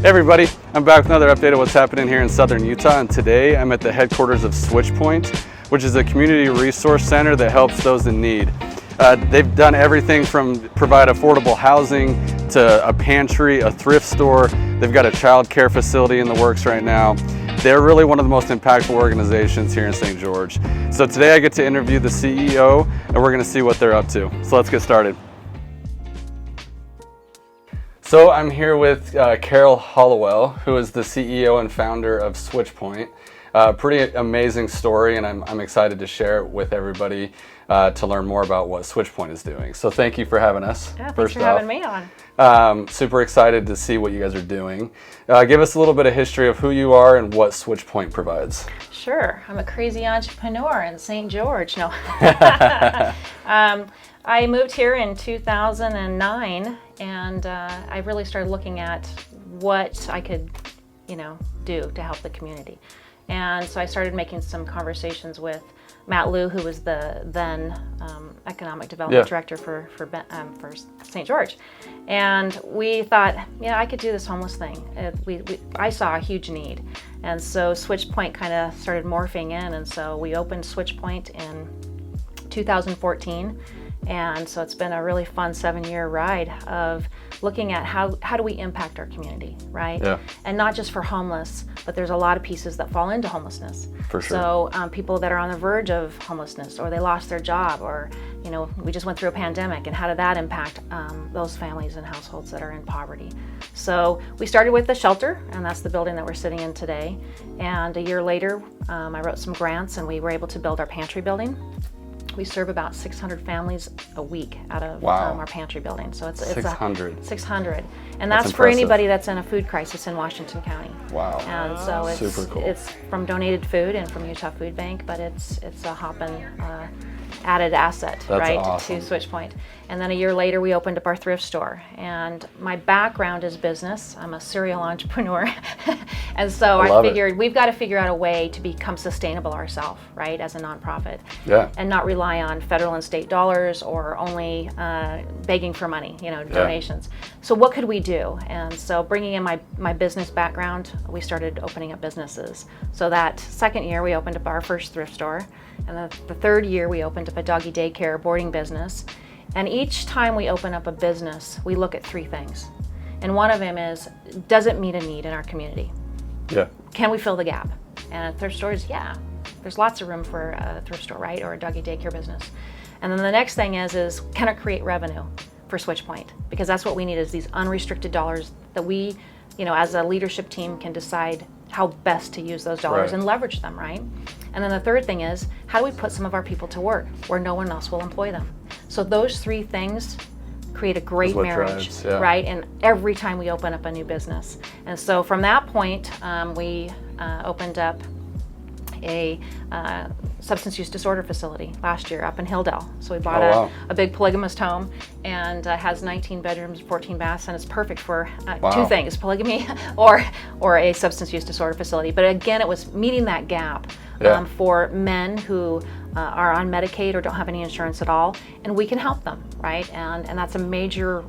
Hey everybody, I'm back with another update of what's happening here in southern Utah, and today I'm at the headquarters of Switchpoint, which is a community resource center that helps those in need. They've done everything from provide affordable housing to a pantry, a thrift store. They've got a child care facility in the works right now. They're really one of the most impactful organizations here in St. George. So today I get to interview the CEO and we're going to see what they're up to. So let's get started. So I'm here with Carol Hollowell, who is the CEO and founder of Switchpoint. Pretty amazing story, and I'm excited to share it with everybody to learn more about what Switchpoint is doing. So thank you for having us. Yeah, thanks for having me on. Super excited to see what you guys are doing. Give us a little bit of history of who you are and what Switchpoint provides. Sure, I'm a crazy entrepreneur in St. George. No. I moved here in 2009, and I really started looking at what I could, do to help the community. And so I started making some conversations with Matt Liu, who was the then economic development director for St. George. And we thought, I could do this homeless thing. I saw a huge need. And so Switchpoint kind of started morphing in, and so we opened Switchpoint in 2014. And so it's been a really fun 7-year ride of looking at how do we impact our community, right? Yeah. And not just for homeless, but there's a lot of pieces that fall into homelessness. For sure. So people that are on the verge of homelessness, or they lost their job, or we just went through a pandemic, and how did that impact those families and households that are in poverty? So we started with the shelter, and that's the building that we're sitting in today. And a year later, I wrote some grants, and we were able to build our pantry building. We serve about 600 families a week out of our pantry building. So it's 600. 600. And that's for anybody that's in a food crisis in Washington County. Wow. And so it's super cool. It's from donated food and from Utah Food Bank, but it's a hopping added asset, that's awesome. To Switchpoint. And then a year later, we opened up our thrift store. And my background is business. I'm a serial entrepreneur. And so I figured we've got to figure out a way to become sustainable ourselves, right, as a nonprofit. Yeah. And not rely on federal and state dollars or only begging for money, donations. So what could we do? And so bringing in my business background, we started opening up businesses. So that second year, we opened up our first thrift store. And the third year, we opened up a doggy daycare boarding business. And each time we open up a business, we look at 3 things. And one of them is, does it meet a need in our community? Yeah. Can we fill the gap? And thrift stores, there's lots of room for a thrift store, right? Or a doggy daycare business. And then the next thing is can it create revenue for Switchpoint? Because that's what we need, is these unrestricted dollars that we, as a leadership team, can decide how best to use those dollars and leverage them, right? And then the third thing is, how do we put some of our people to work where no one else will employ them? So those 3 things create a great marriage, right? And every time we open up a new business. And so from that point, we opened up a substance use disorder facility last year up in Hilldale. So we bought a big polygamist home, and has 19 bedrooms, 14 baths, and it's perfect for 2 things: polygamy or a substance use disorder facility. But again, it was meeting that gap for men who are on Medicaid or don't have any insurance at all, and we can help them, right? And that's a major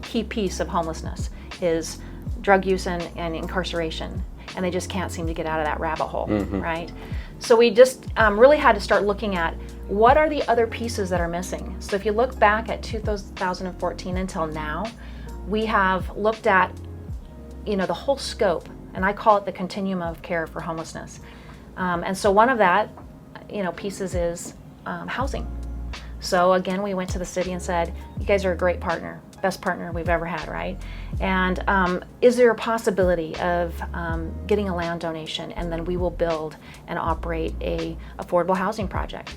key piece of homelessness, is drug use and incarceration. And they just can't seem to get out of that rabbit hole, right? So we just really had to start looking at what are the other pieces that are missing. So if you look back at 2014 until now, we have looked at, the whole scope, and I call it the continuum of care for homelessness. And so one of that, pieces is housing. So again, we went to the city and said, you guys are a great partner. Best partner we've ever had, right? And is there a possibility of getting a land donation, and then we will build and operate a affordable housing project?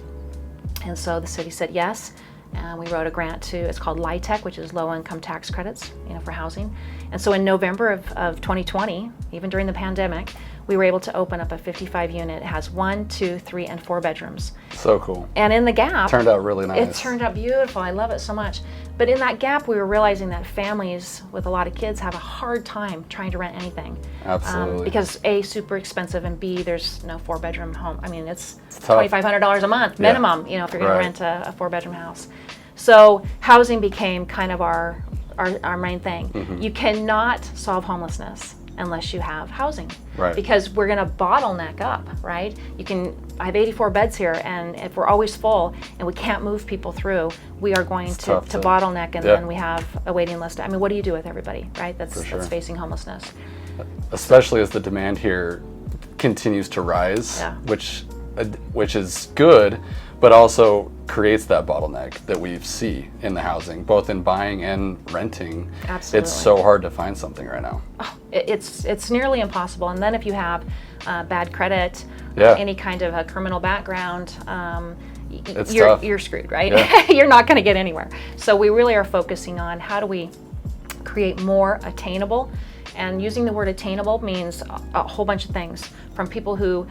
And so the city said yes, and we wrote a grant it's called LIHTC, which is low income tax credits, for housing. And so in November of 2020, even during the pandemic, we were able to open up a 55 unit. It has 1, 2, 3, and 4 bedrooms. So cool. And in the gap, turned out really nice. It turned out beautiful. I love it so much. But in that gap, we were realizing that families with a lot of kids have a hard time trying to rent anything. Absolutely. Because A, super expensive, and B, there's no 4-bedroom home. I mean, it's $2,500 a month minimum, if you're going to rent a 4-bedroom house. So housing became kind of our our main thing. You cannot solve homelessness unless you have housing, Right. because we're going to bottleneck up, right? I have 84 beds here, and if we're always full and we can't move people through, we are going to bottleneck, and then we have a waiting list. I mean, what do you do with everybody, right? That's facing homelessness. Especially as the demand here continues to rise, Yeah. which is good, but also creates that bottleneck that we see in the housing, both in buying and renting. Absolutely. It's so hard to find something right now. Oh, it's nearly impossible. And then if you have bad credit, Yeah. any kind of a criminal background, It's tough. you're screwed, right? Yeah. You're not going to get anywhere. So we really are focusing on how do we create more attainable. And using the word attainable means a whole bunch of things, from people who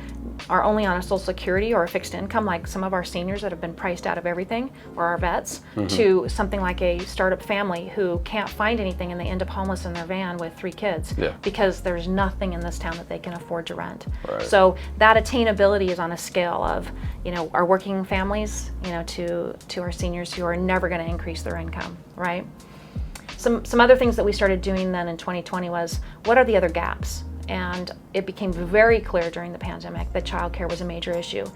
are only on a Social Security or a fixed income, like some of our seniors that have been priced out of everything, or our vets, to something like a startup family who can't find anything and they end up homeless in their van with 3 kids because there's nothing in this town that they can afford to rent. Right. So that attainability is on a scale of, our working families, to our seniors who are never going to increase their income, right? Some other things that we started doing then in 2020 was, what are the other gaps? And it became very clear during the pandemic that childcare was a major issue.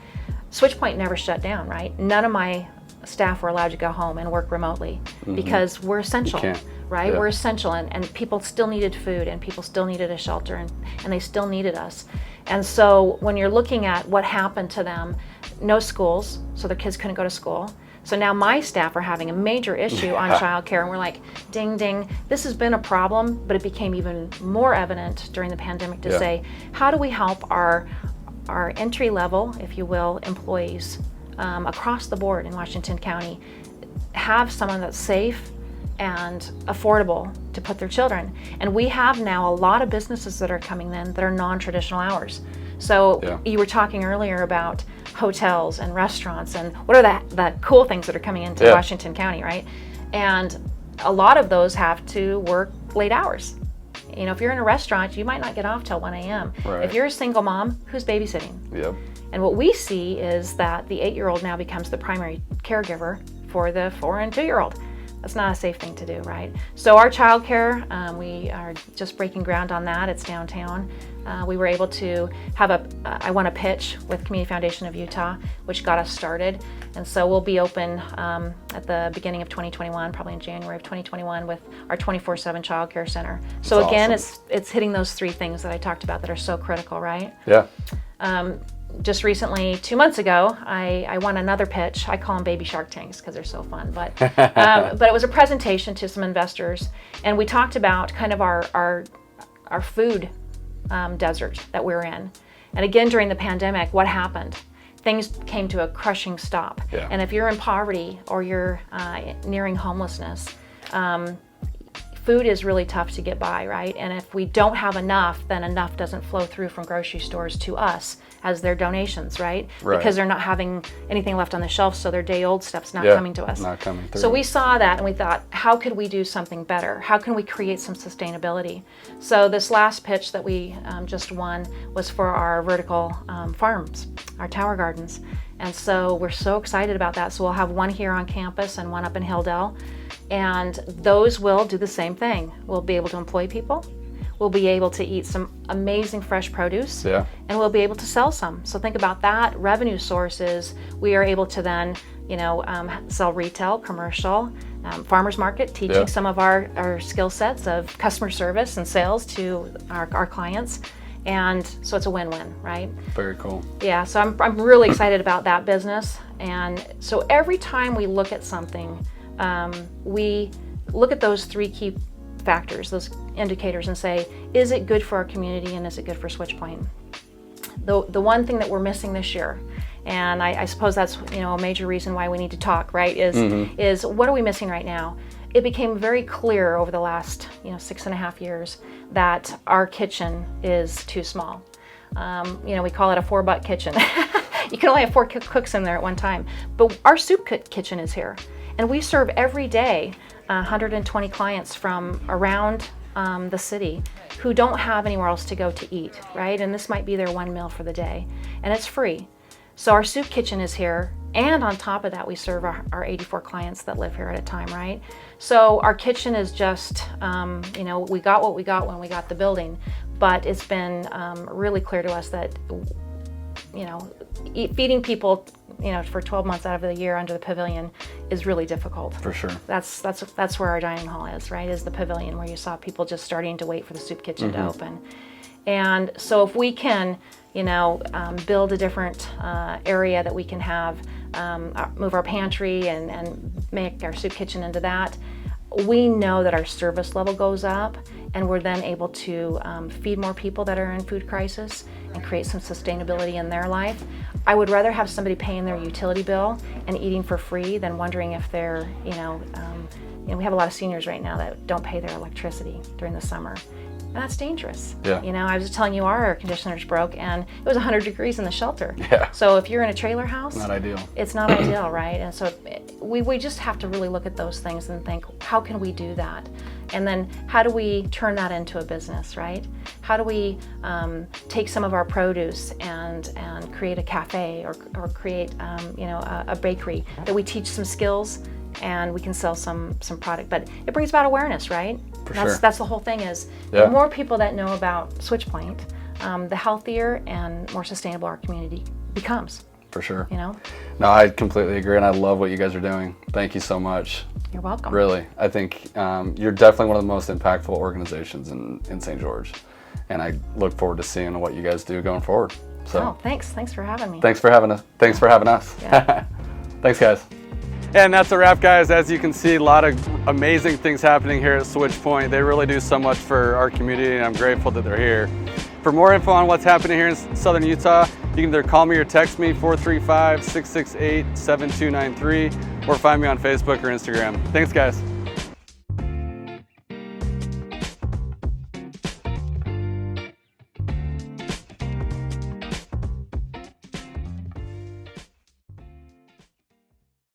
Switchpoint never shut down, right? None of my staff were allowed to go home and work remotely because we're essential, right? Yeah. We're essential, and people still needed food, and people still needed a shelter, and they still needed us. And so when you're looking at what happened to them, no schools, so their kids couldn't go to school. So now my staff are having a major issue on childcare, and we're like, ding, ding. This has been a problem, but it became even more evident during the pandemic to say, how do we help our entry level, if you will, employees across the board in Washington County have someone that's safe and affordable to put their children. And we have now a lot of businesses that are coming in that are non-traditional hours. So you were talking earlier about hotels and restaurants, and what are the cool things that are coming into Washington County, right? And a lot of those have to work late hours. If you're in a restaurant, you might not get off till 1 a.m. Right. If you're a single mom, who's babysitting? Yep. And what we see is that the 8-year-old now becomes the primary caregiver for the 4 and 2-year-old. That's not a safe thing to do, right? So our childcare, we are just breaking ground on that. It's downtown. We were able to have I won a pitch with Community Foundation of Utah, which got us started. And so we'll be open at the beginning of 2021, probably in January of 2021, with our 24/7 childcare center. So That's again, awesome. it's hitting those 3 things that I talked about that are so critical, right? Yeah. Just recently, 2 months ago, I won another pitch. I call them baby shark tanks because they're so fun. But it was a presentation to some investors, and we talked about kind of our food desert that we're in. And again, during the pandemic, what happened? Things came to a crushing stop. Yeah. And if you're in poverty or you're nearing homelessness, food is really tough to get by, right? And if we don't have enough, then enough doesn't flow through from grocery stores to us as their donations, right? Because they're not having anything left on the shelf, so their day-old stuff's not coming to us. Not coming through. So we saw that and we thought, how could we do something better? How can we create some sustainability? So this last pitch that we just won was for our vertical farms, our tower gardens. And so we're so excited about that. So we'll have one here on campus and one up in Hilldale. And those will do the same thing. We'll be able to employ people. We'll be able to eat some amazing fresh produce. Yeah. And we'll be able to sell some. So think about that. Revenue sources, we are able to then, sell retail, commercial, farmers market, teaching some of our skill sets of customer service and sales to our clients. And so it's a win-win, right? Very cool. Yeah, so I'm really excited about that business. And so every time we look at something, we look at those 3 key factors, those indicators, and say, is it good for our community and is it good for Switchpoint? The one thing that we're missing this year, and I suppose that's a major reason why we need to talk, right, is what are we missing right now? It became very clear over the last 6.5 years that our kitchen is too small. We call it a 4-butt kitchen. You can only have 4 cooks in there at one time. But our soup kitchen is here. And we serve every day 120 clients from around the city who don't have anywhere else to go to eat, right? And this might be their one meal for the day. And it's free. So our soup kitchen is here And on top of that, we serve our 84 clients that live here at a time, right? So our kitchen is just, we got what we got when we got the building, but it's been really clear to us that, feeding people, for 12 months out of the year under the pavilion is really difficult. For sure. That's where our dining hall is, right? Is the pavilion, where you saw people just starting to wait for the soup kitchen to open. And so if we can, build a different area that we can have, move our pantry and make our soup kitchen into that, we know that our service level goes up, and we're then able to feed more people that are in food crisis and create some sustainability in their life. I would rather have somebody paying their utility bill and eating for free than wondering if they're, we have a lot of seniors right now that don't pay their electricity during the summer. And that's dangerous. Yeah. I was just telling you, our air conditioners broke and it was 100 degrees in the shelter. Yeah. So if you're in a trailer house, Not ideal. It's not ideal, right? And so we just have to really look at those things and think, how can we do that? And then how do we turn that into a business, right? How do we take some of our produce and create a cafe or create a bakery that we teach some skills and we can sell some product. But it brings about awareness, right? That's the whole thing is, the more people that know about Switchpoint, the healthier and more sustainable our community becomes. For sure. No, I completely agree, and I love what you guys are doing. Thank you so much. You're welcome. Really, I think you're definitely one of the most impactful organizations in St. George, and I look forward to seeing what you guys do going forward. So, thanks for having me. Thanks for having us. Yeah. Thanks, guys. And that's a wrap, guys. As you can see, a lot of amazing things happening here at Switchpoint. They really do so much for our community, and I'm grateful that they're here. For more info on what's happening here in Southern Utah, you can either call me or text me, 435-668-7293, or find me on Facebook or Instagram. Thanks, guys.